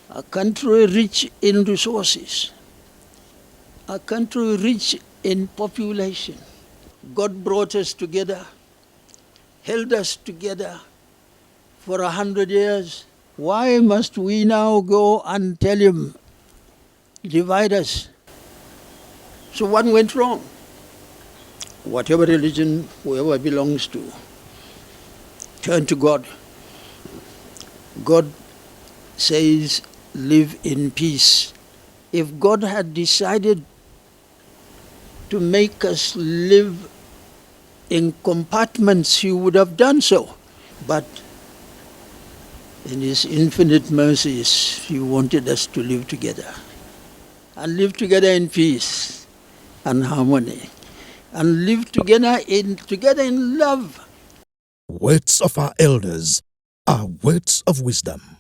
a country rich in resources, a country rich in population. God brought us together, held us together for 100 years. Why must we now go and tell him, divide us? So what went wrong? Whatever religion whoever belongs to, turn to God. God says, live in peace. If God had decided to make us live in compartments, he would have done so. But in his infinite mercies, he wanted us to live together. And live together in peace and harmony. And live together in love. Words of our elders are words of wisdom.